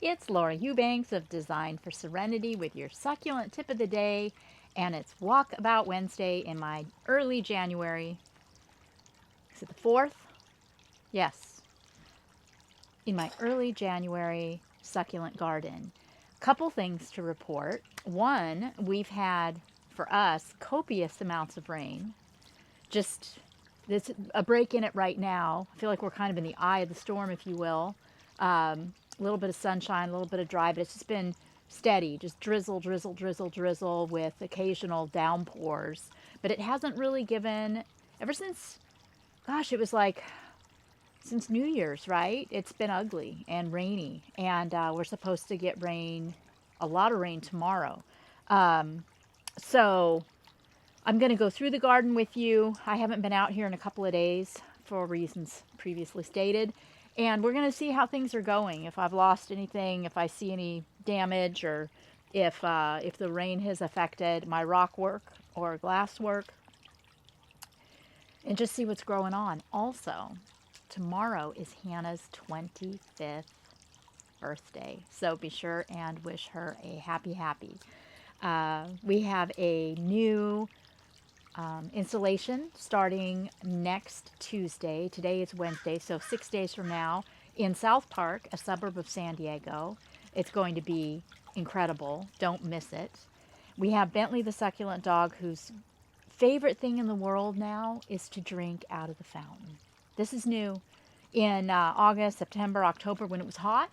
It's Laura Eubanks of Design for Serenity with your succulent tip of the day, and it's Walkabout Wednesday in my early January. Is it the 4th? Yes, in my early January succulent garden. Couple things to report. One, we've had, for us, copious amounts of rain. Just this a break in it right now. I feel like we're kind of in the eye of the storm, if you will. A little bit of sunshine, a little bit of dry, but it's just been steady, just drizzle, drizzle, drizzle, drizzle with occasional downpours. But it hasn't really given, ever since, gosh, it was like since New Year's, right? It's been ugly and rainy, and we're supposed to get rain, a lot of rain tomorrow. So I'm going to go through the garden with you. I haven't been out here in a couple of days for reasons previously stated. And we're going to see how things are going. If I've lost anything, if I see any damage, or if the rain has affected my rock work or glass work, and just see what's growing on. Also, tomorrow is Hannah's 25th birthday. So be sure and wish her a happy, happy. We have a new installation starting next Tuesday. Today is Wednesday, so 6 days from now in South Park, a suburb of San Diego. It's going to be incredible. Don't miss it. We have Bentley the succulent dog, whose favorite thing in the world now is to drink out of the fountain. This is new. In August, September, October, when it was hot,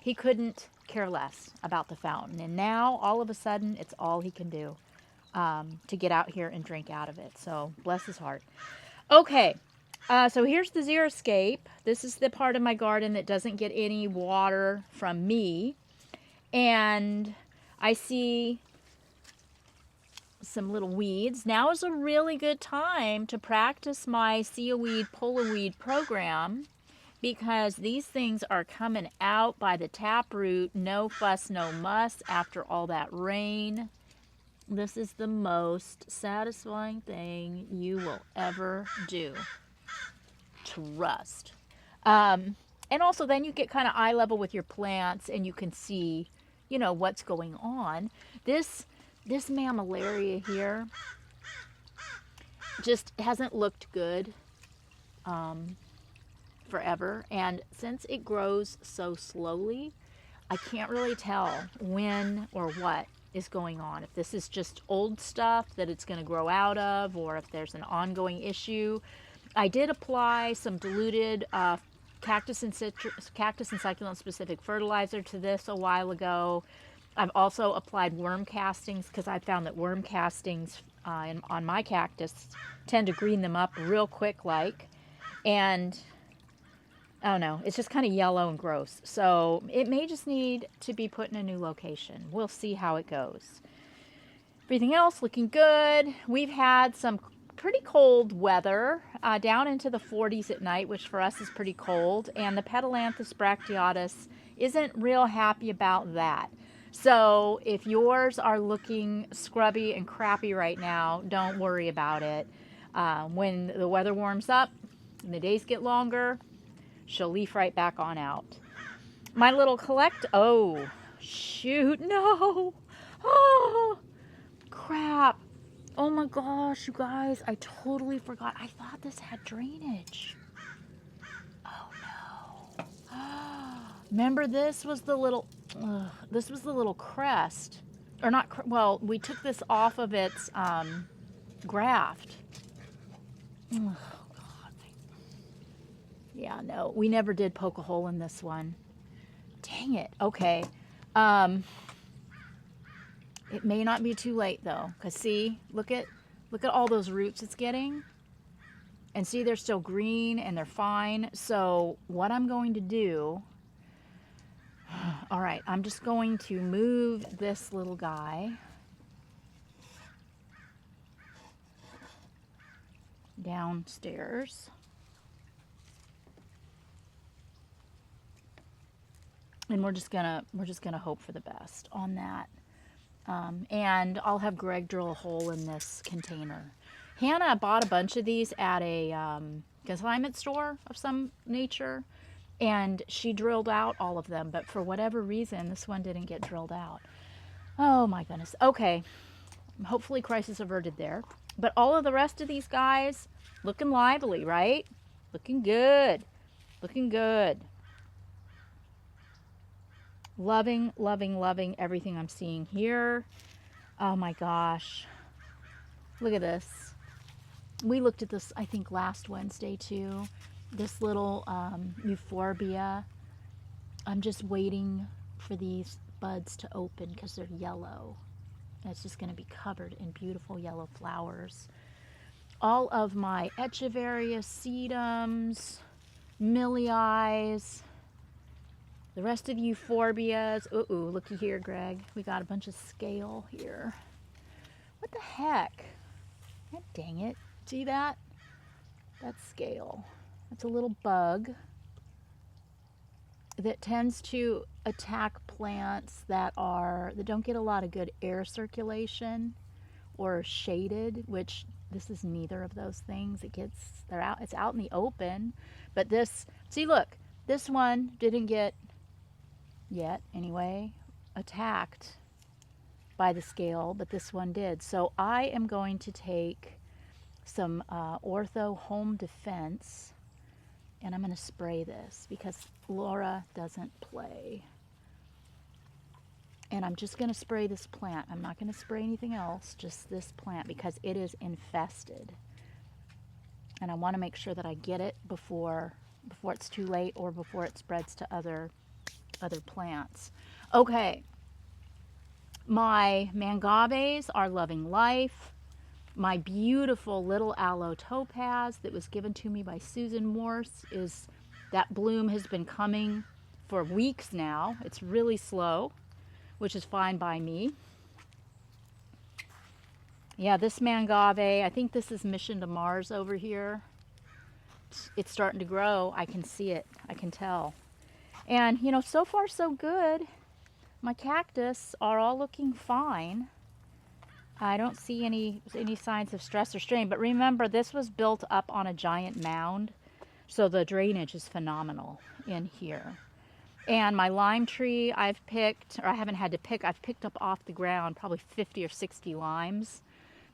he couldn't care less about the fountain. And now, all of a sudden, it's all he can do. To get out here and drink out of it. So bless his heart. Okay, so here's the xeriscape. This is the part of my garden that doesn't get any water from me. And I see some little weeds. Now is a really good time to practice my see a weed, pull a weed program, because these things are coming out by the taproot. No fuss, no muss after all that rain. This is the most satisfying thing you will ever do. Trust. And also then you get kind of eye level with your plants and you can see, you know, what's going on. This mammillaria here just hasn't looked good forever. And since it grows so slowly, I can't really tell when or what is going on. If this is just old stuff that it's going to grow out of, or if there's an ongoing issue. I did apply some diluted cactus and succulent specific fertilizer to this a while ago. I've also applied worm castings because I found that worm castings on my cactus tend to green them up real quick and I don't know, it's just kind of yellow and gross. So it may just need to be put in a new location. We'll see how it goes. Everything else looking good. We've had some pretty cold weather down into the 40s at night, which for us is pretty cold. And the Petalanthus bracteatus isn't real happy about that. So if yours are looking scrubby and crappy right now, don't worry about it. When the weather warms up and the days get longer, she'll leaf right back on out. My little oh, shoot, no. Oh, crap. Oh my gosh, you guys, I totally forgot. I thought this had drainage. Oh no. Remember, this was the little crest. Or not, well, we took this off of its graft. Oh, yeah, no, we never did poke a hole in this one. Dang it. Okay. It may not be too late though, because see, look at all those roots it's getting. And see, they're still green and they're fine. So what I'm going to do, all right, I'm just going to move this little guy downstairs. And we're just gonna hope for the best on that. And I'll have Greg drill a hole in this container. Hannah bought a bunch of these at a consignment store of some nature, And she drilled out all of them, but for whatever reason, this one didn't get drilled out. Oh my goodness. Okay. Hopefully crisis averted there. But all of the rest of these guys looking lively, right? Looking good. Looking good. Loving, loving, loving everything I'm seeing here. Oh my gosh. Look at this. We looked at this, I think, last Wednesday too. This little euphorbia. I'm just waiting for these buds to open because they're yellow. And it's just going to be covered in beautiful yellow flowers. All of my Echeveria sedums, Millii, the rest of euphorbias. Ooh, looky here, Greg. We got a bunch of scale here. What the heck? God dang it. See that? That's scale. That's a little bug that tends to attack plants that don't get a lot of good air circulation or shaded, which this is neither of those things. It's out in the open. But this, see, look, this one didn't get yet anyway attacked by the scale, but this one did. So I am going to take some Ortho Home Defense, and I'm going to spray this because Laura doesn't play. And I'm just going to spray this plant. I'm not going to spray anything else, just this plant, because it is infested. And I want to make sure that I get it before it's too late or before it spreads to other plants. Okay. My mangaves are loving life. My beautiful little aloe topaz that was given to me by Susan Morse that bloom has been coming for weeks now. It's really slow, which is fine by me. Yeah, this mangave, I think this is Mission to Mars over here. It's starting to grow. I can see it. I can tell. And, so far so good. My cactus are all looking fine. I don't see any signs of stress or strain. But remember, this was built up on a giant mound, so the drainage is phenomenal in here. And my lime tree I've picked up off the ground probably 50 or 60 limes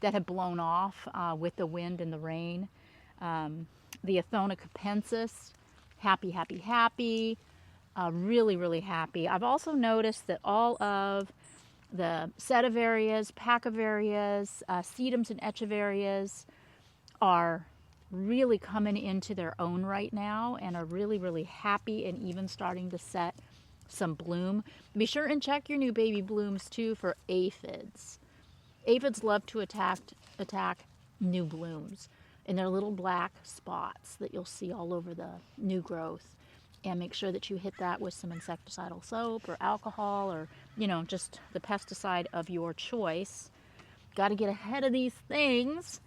that have blown off with the wind and the rain. The Athona capensis, happy, happy, happy. Really, really happy. I've also noticed that all of the sedivarias, pachyvarias, sedums and echeverias are really coming into their own right now and are really, really happy and even starting to set some bloom. Be sure and check your new baby blooms too for aphids. Aphids love to attack new blooms, and they're little black spots that you'll see all over the new growth. And make sure that you hit that with some insecticidal soap or alcohol or, just the pesticide of your choice. Got to get ahead of these things.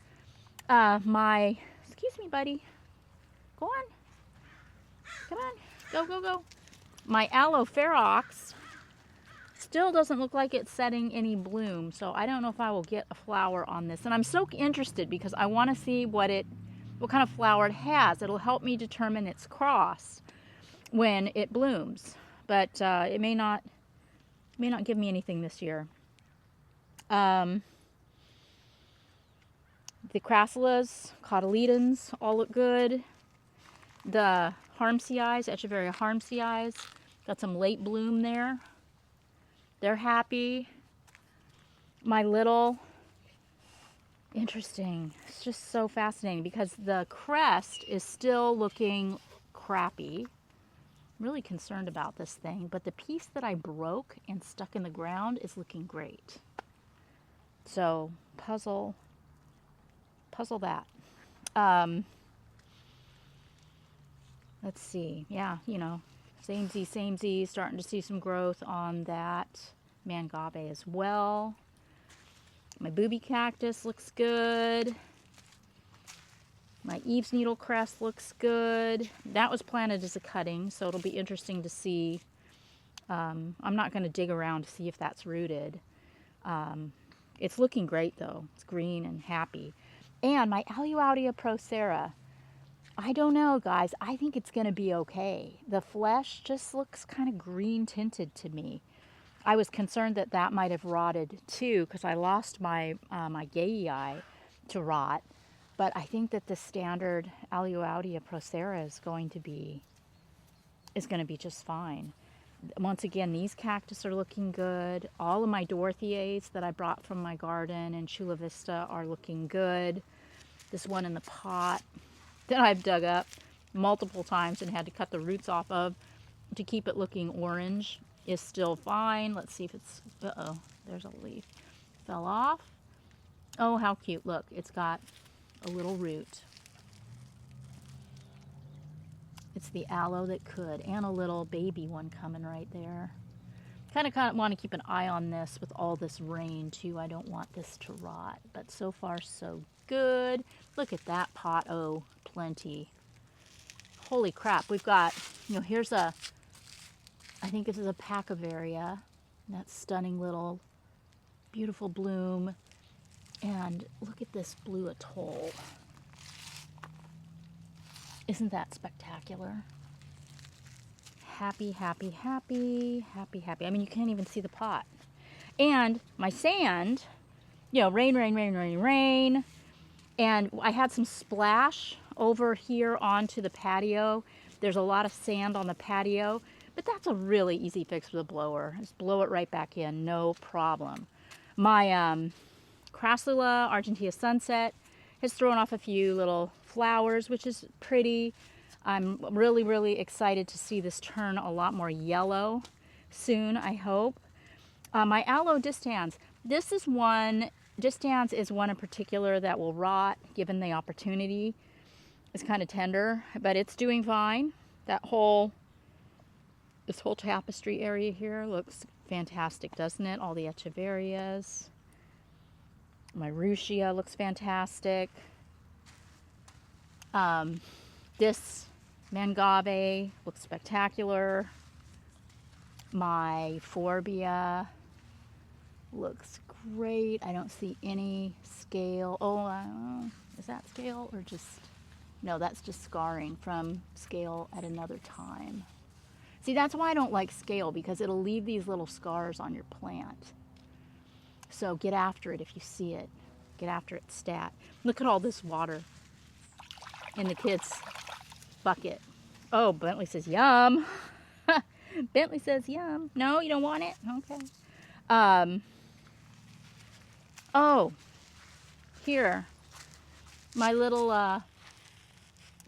Excuse me, buddy. Go on. Come on. Go, go, go. My aloe ferox still doesn't look like it's setting any bloom. So I don't know if I will get a flower on this. And I'm so interested because I want to see what kind of flower it has. It'll help me determine its cross when it blooms, but it may not give me anything this year. The crassulas, cotyledons all look good. The harmseis, Echeveria harmseis, got some late bloom there. They're happy. My little, interesting. It's just so fascinating because the crest is still looking crappy. I'm really concerned about this thing, but the piece that I broke and stuck in the ground is looking great. So puzzle that. Let's see. Yeah, samey, starting to see some growth on that mangave as well. My booby cactus looks good. My Eve's needle crest looks good. That was planted as a cutting, so it'll be interesting to see. I'm not going to dig around to see if that's rooted. It's looking great, though. It's green and happy. And my Aluaudia procera. I don't know, guys. I think it's going to be okay. The flesh just looks kind of green tinted to me. I was concerned that that might have rotted too because I lost my gayei to rot. But I think that the standard Aleaudia procera is going to be just fine. Once again, these cactus are looking good. All of my Dorotheas that I brought from my garden in Chula Vista are looking good. This one in the pot that I've dug up multiple times and had to cut the roots off of to keep it looking orange is still fine. Let's see if it's, uh-oh, there's a leaf. Fell off. Oh, how cute. Look, it's got a little root. It's the aloe that could, and a little baby one coming right there. Kind of want to keep an eye on this with all this rain too. I don't want this to rot, but so far so good. Look at that pot. Oh, plenty. Holy crap. We've got, here's I think this is a Pachyvaria. That stunning little beautiful bloom. And look at this blue atoll. Isn't that spectacular? Happy, happy, happy, happy, happy. I mean, you can't even see the pot. And my sand, rain, rain, rain, rain, rain. And I had some splash over here onto the patio. There's a lot of sand on the patio, but that's a really easy fix with a blower. Just blow it right back in, no problem. My Crassula Argentea Sunset has thrown off a few little flowers, which is pretty. I'm really, really excited to see this turn a lot more yellow soon, I hope. My Aloe distans. Distans is one in particular that will rot given the opportunity. It's kind of tender, but it's doing fine. This whole tapestry area here looks fantastic, doesn't it? All the echeverias. My Ruchia looks fantastic. This Mangave looks spectacular. My Forbia looks great. I don't see any scale. Oh, is that scale or just... No, that's just scarring from scale at another time. See, that's why I don't like scale, because it'll leave these little scars on your plant. So get after it if you see it. Get after it stat. Look at all this water in the kids' bucket. Oh, Bentley says yum. Bentley says yum. No, you don't want it? Okay. Oh, here. My little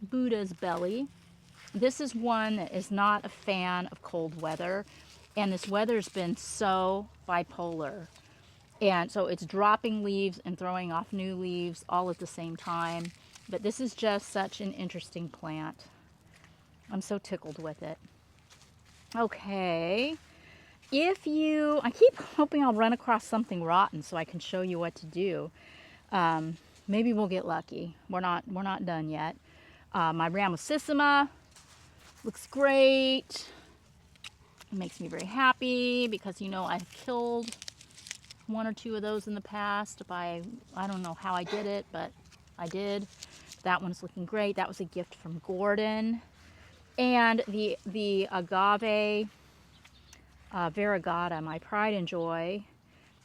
Buddha's belly. This is one that is not a fan of cold weather. And this weather's been so bipolar. And so it's dropping leaves and throwing off new leaves all at the same time. But this is just such an interesting plant. I'm so tickled with it. Okay. I keep hoping I'll run across something rotten so I can show you what to do. Maybe we'll get lucky. We're not done yet. My Ramosissima looks great. It makes me very happy because, I've killed one or two of those in the past I don't know how I did it, but I did. That one's looking great. That was a gift from Gordon. And the agave variegata, my pride and joy,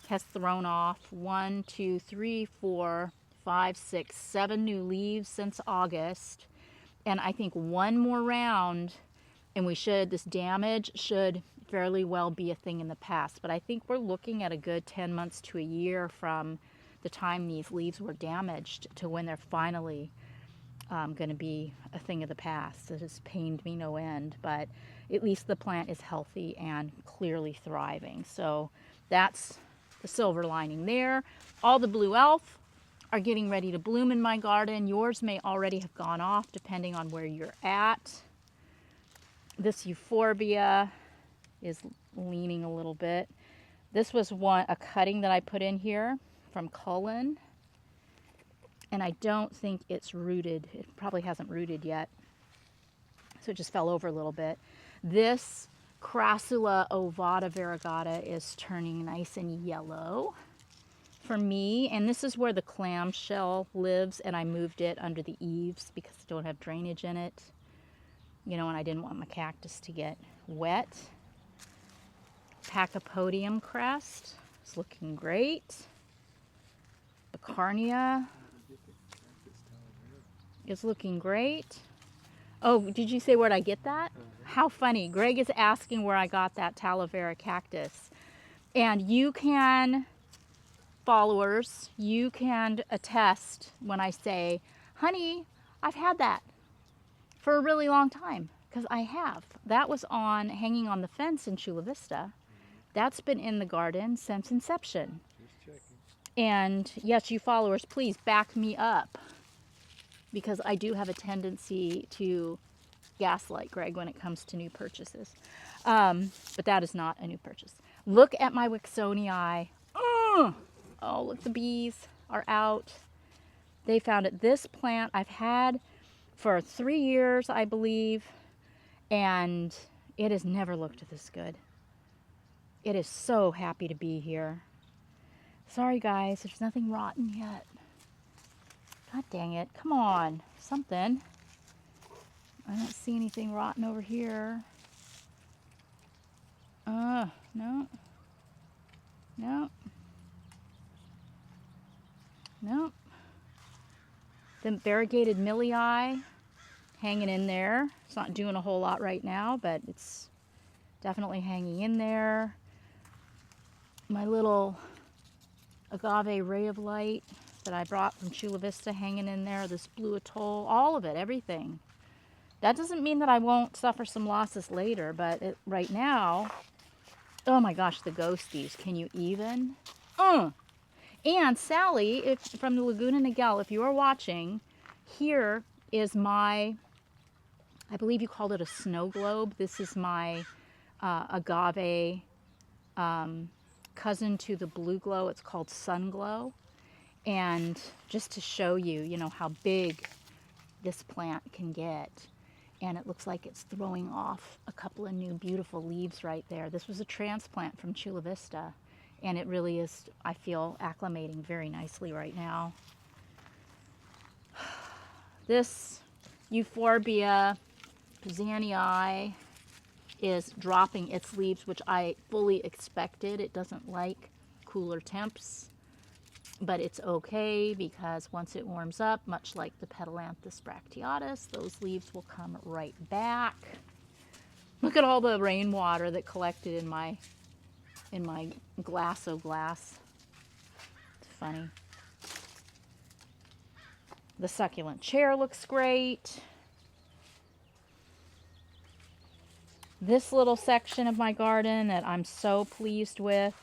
has thrown off 1, 2, 3, 4, 5, 6, 7 new leaves since August. And I think one more round and this damage should fairly well be a thing in the past. But I think we're looking at a good 10 months to a year from the time these leaves were damaged to when they're finally going to be a thing of the past. It has pained me no end, but at least the plant is healthy and clearly thriving. So that's the silver lining there. All the blue elf are getting ready to bloom in my garden. Yours may already have gone off depending on where you're at. This euphorbia is leaning a little bit. This was a cutting that I put in here from Cullen. And I don't think it's rooted. It probably hasn't rooted yet. So it just fell over a little bit. This Crassula ovata variegata is turning nice and yellow. for me, and this is where the clamshell lives, and I moved it under the eaves because I don't have drainage in it. You know, and I didn't want my cactus to get wet. Pachypodium crest is looking great. Bicarnia is looking great. Oh, did you say where'd I get that? How funny. Greg is asking where I got that Talavera cactus. And you can, followers, you can attest when I say, honey, I've had that for a really long time, because I have. That was on hanging on the fence in Chula Vista. That's been in the garden since inception. Just checking. And yes, you followers, please back me up, because I do have a tendency to gaslight Greg when it comes to new purchases. But that is not a new purchase. Look at my Wicksonii. Oh, look, the bees are out. They found it. This plant I've had for 3 years, I believe, and it has never looked this good. It is so happy to be here. Sorry guys, there's nothing rotten yet. God dang it, come on, something. I don't see anything rotten over here. No. No. No. The variegated millii hanging in there. It's not doing a whole lot right now, but it's definitely hanging in there. My little agave ray of light that I brought from Chula Vista hanging in there. This blue atoll, all of it, everything. That doesn't mean that I won't suffer some losses later, but right now, oh my gosh, the ghosties. Can you even? And Sally, from the Laguna Niguel, if you are watching, here is my, I believe you called it a snow globe. This is my agave cousin to the blue glow. It's called Sun Glow. And just to show you, you know, how big this plant can get. And it looks like it's throwing off a couple of new beautiful leaves right there. This was a transplant from Chula Vista. And it really is, I feel, acclimating very nicely right now. This Euphorbia pizzanii is dropping its leaves, which I fully expected. It doesn't like cooler temps, but it's okay because once it warms up, much like the Petalanthus bracteatus, those leaves will come right back. Look at all the rainwater that collected in my glass. It's funny. The succulent chair looks great. This little section of my garden that I'm so pleased with,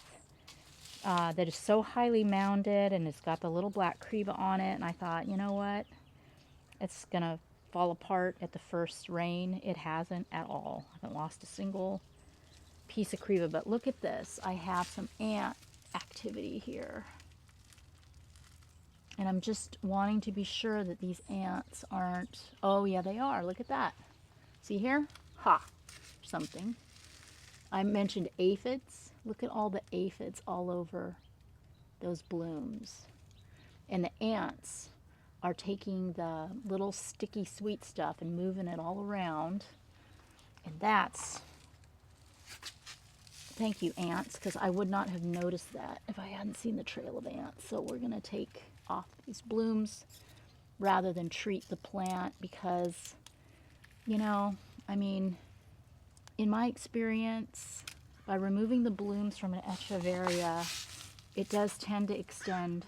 that is so highly mounded, and it's got the little black creva on it, and I thought, you know what? It's gonna fall apart at the first rain. It hasn't at all. I haven't lost a single piece of creva, but look at this. I have some ant activity here. And I'm just wanting to be sure that these ants aren't, oh yeah, they are. Look at that. See here? Ha, something. I mentioned aphids. Look at all the aphids all over those blooms. And the ants are taking the little sticky sweet stuff and moving it all around. And that's, thank you, ants, because I would not have noticed that if I hadn't seen the trail of ants. So we're going to take off these blooms rather than treat the plant because, you know, I mean, in my experience, by removing the blooms from an echeveria, it does tend to extend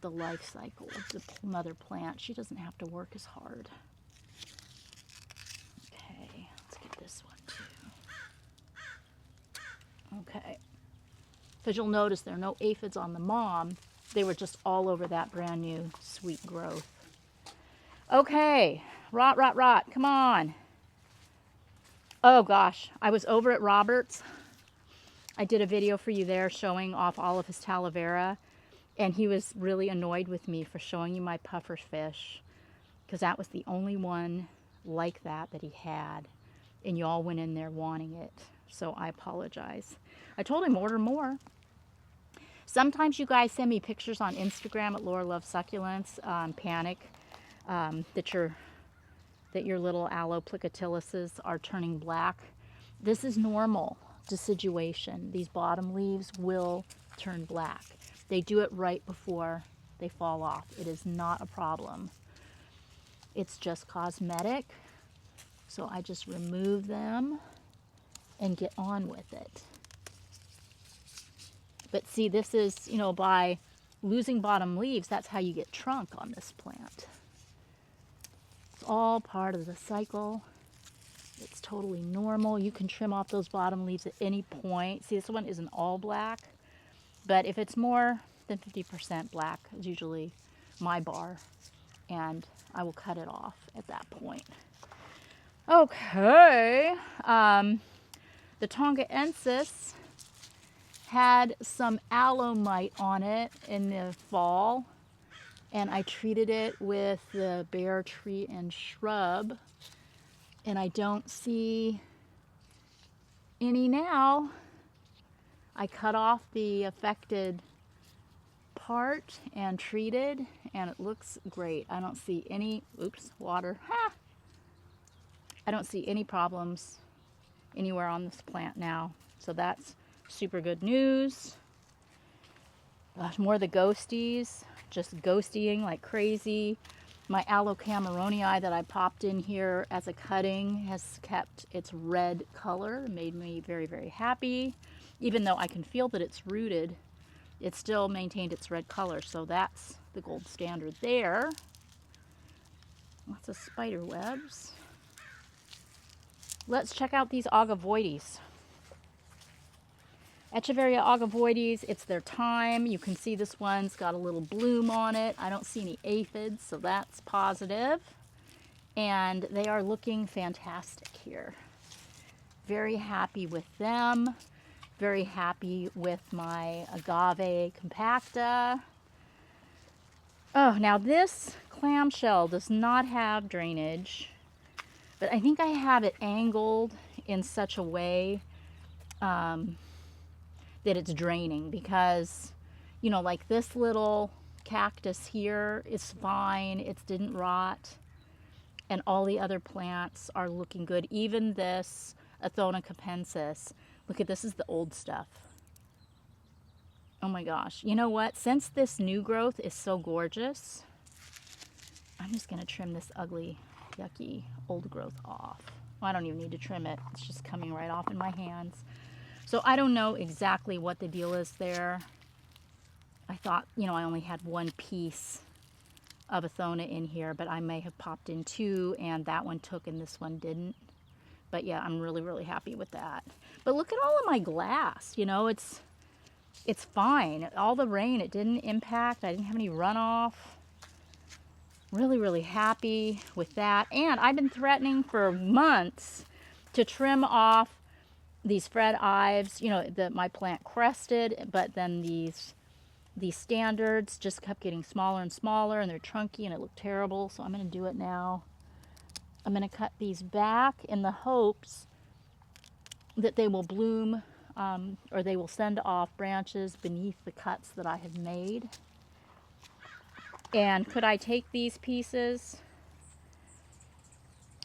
the life cycle of the mother plant. She doesn't have to work as hard. Okay, let's get this one too. Okay, because you'll notice there are no aphids on the mom. They were just all over that brand new sweet growth. Okay, rot, come on. Oh gosh, I was over at Robert's. I did a video for you there showing off all of his Talavera, and he was really annoyed with me for showing you my puffer fish, because that was the only one like that he had, and you all went in there wanting it, so I apologize. I told him order more. Sometimes you guys send me pictures on Instagram at Laura Love Succulents, panic that your little aloe plicatilises are turning black. This is normal deciduation. These bottom leaves will turn black. They do it right before they fall off. It is not a problem. It's just cosmetic. So I just remove them and get on with it. But see, this is, you know, by losing bottom leaves, that's how you get trunk on this plant. It's all part of the cycle. It's totally normal. You can trim off those bottom leaves at any point. See, this one isn't all black, but if it's more than 50% black, is usually my bar, and I will cut it off at that point. Okay, the Tongaensis had some aloe mite on it in the fall, and I treated it with the Bare Tree and Shrub, and I don't see any now. I cut off the affected part and treated, and it looks great. I don't see any, oops, water. Ha! I don't see any problems anywhere on this plant now. So that's super good news. More of the ghosties, just ghosting like crazy. My aloe cameronii that I popped in here as a cutting has kept its red color. It made me very, very happy. Even though I can feel that it's rooted, it still maintained its red color. So that's the gold standard there. Lots of spider webs. Let's check out these agavoides. Echeveria agavoides, it's their time. You can see this one's got a little bloom on it. I don't see any aphids, so that's positive. And they are looking fantastic here. Very happy with them. Very happy with my agave compacta. Oh, now this clamshell does not have drainage, but I think I have it angled in such a way that it's draining, because, you know, like this little cactus here is fine. It didn't rot. And all the other plants are looking good. Even this Athona capensis. Look at this, is the old stuff. Oh my gosh. You know what? Since this new growth is so gorgeous, I'm just going to trim this ugly, yucky old growth off. Well, I don't even need to trim it. It's just coming right off in my hands. So I don't know exactly what the deal is there. I thought, you know, I only had one piece of Athona in here, but I may have popped in two, and that one took and this one didn't. But yeah, I'm really, really happy with that. But look at all of my glass, you know, it's fine. All the rain, it didn't impact. I didn't have any runoff. Really, really happy with that. And I've been threatening for months to trim off these Fred Ives, you know, my plant crested, but then these standards just kept getting smaller and smaller, and they're trunky, and it looked terrible. So I'm going to do it now. I'm going to cut these back in the hopes that they will bloom, or they will send off branches beneath the cuts that I have made. And could I take these pieces,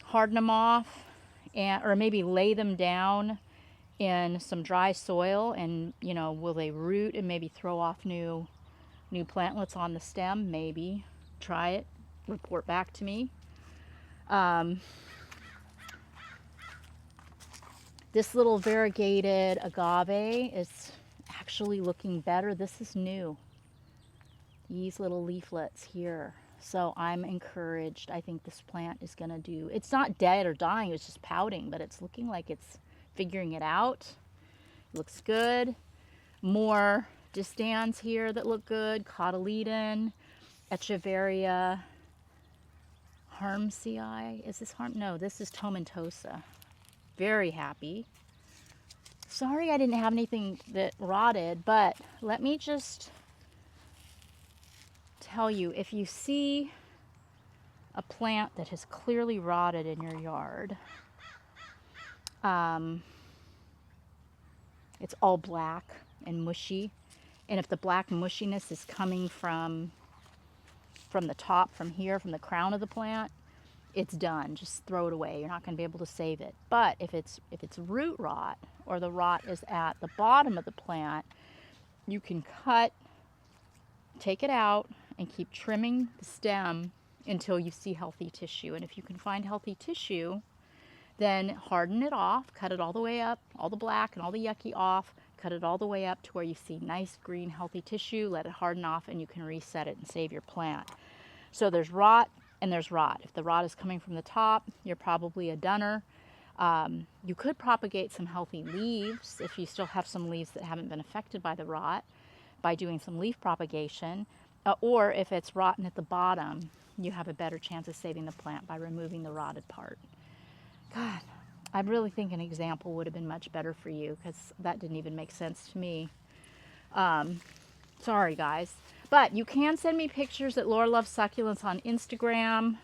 harden them off, or maybe lay them down in some dry soil, and, you know, will they root and maybe throw off new plantlets on the stem? Maybe. Try it. Report back to me. This little variegated agave is actually looking better. This is new. These little leaflets here. So I'm encouraged. I think this plant is going to do, it's not dead or dying, it's just pouting, but it's looking like it's figuring it out. Looks good. More distans here that look good. Cotyledon, Echeveria harmsii. Is this no, this is tomentosa. Very happy. Sorry I didn't have anything that rotted, but let me just tell you, if you see a plant that has clearly rotted in your yard, it's all black and mushy, And if the black mushiness is coming from the top, from here, from the crown of the plant, it's done. Just throw it away. You're not going to be able to save it. But if it's root rot, or the rot is at the bottom of the plant, you can take it out and keep trimming the stem until you see healthy tissue. And if you can find healthy tissue, then harden it off, cut it all the way up, all the black and all the yucky off, cut it all the way up to where you see nice green healthy tissue, let it harden off, and you can reset it and save your plant. So there's rot and there's rot. If the rot is coming from the top, you're probably a dunner. You could propagate some healthy leaves if you still have some leaves that haven't been affected by the rot, by doing some leaf propagation. Or if it's rotten at the bottom, you have a better chance of saving the plant by removing the rotted part. God, I really think an example would have been much better for you, because that didn't even make sense to me. Sorry, guys. But you can send me pictures at Laura Loves Succulents on Instagram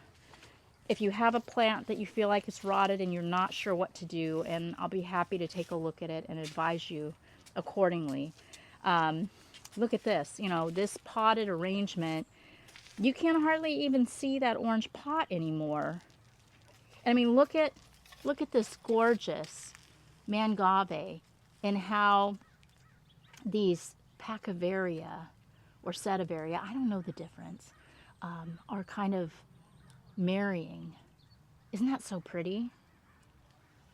if you have a plant that you feel like it's rotted and you're not sure what to do, and I'll be happy to take a look at it and advise you accordingly. Look at this, you know, this potted arrangement. You can hardly even see that orange pot anymore. I mean, look at this gorgeous mangave, and how these Pacuvaria or Setivaria, I don't know the difference, are kind of marrying. Isn't that so pretty?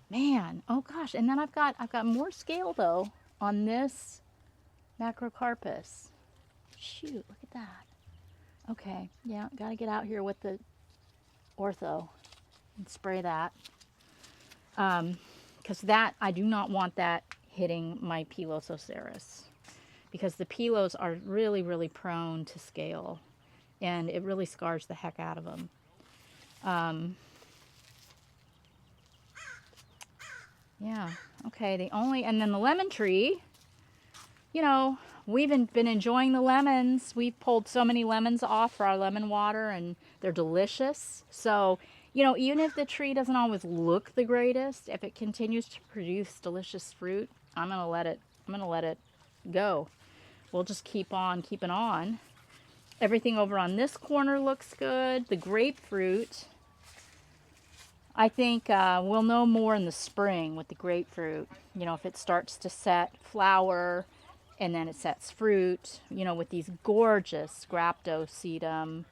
Man, oh gosh. And then I've got more scale though on this Macrocarpus. Shoot, look at that. Okay, yeah, gotta get out here with the ortho and spray that. Because that, I do not want that hitting my Pilosoceras, because the pilos are really, really prone to scale, and it really scars the heck out of them. Yeah, okay, and then the lemon tree, you know, we've been enjoying the lemons. We've pulled so many lemons off for our lemon water, and they're delicious. So, you know, even if the tree doesn't always look the greatest, if it continues to produce delicious fruit, I'm gonna let it go. We'll just keep on keeping on. Everything over on this corner looks good. The grapefruit, I think we'll know more in the spring with the grapefruit. You know, if it starts to set flower and then it sets fruit, you know, with these gorgeous Scraptosedum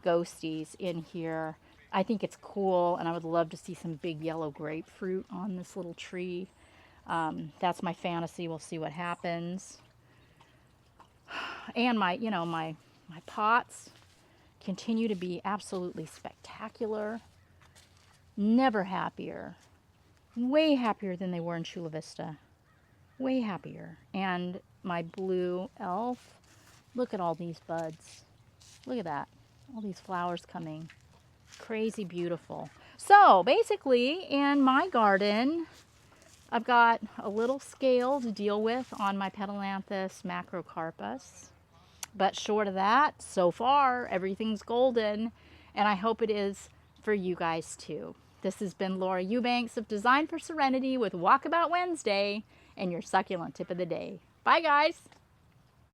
ghosties in here. I think it's cool, and I would love to see some big yellow grapefruit on this little tree. That's my fantasy. We'll see what happens. And my pots continue to be absolutely spectacular. Never happier. Way happier than they were in Chula Vista. Way happier. And my blue elf, look at all these buds. Look at that. All these flowers coming. Crazy beautiful. So basically in my garden, I've got a little scale to deal with on my Petalanthus Macrocarpus. But short of that, so far, everything's golden. And I hope it is for you guys too. This has been Laura Eubanks of Design for Serenity with Walkabout Wednesday and your succulent tip of the day. Bye, guys.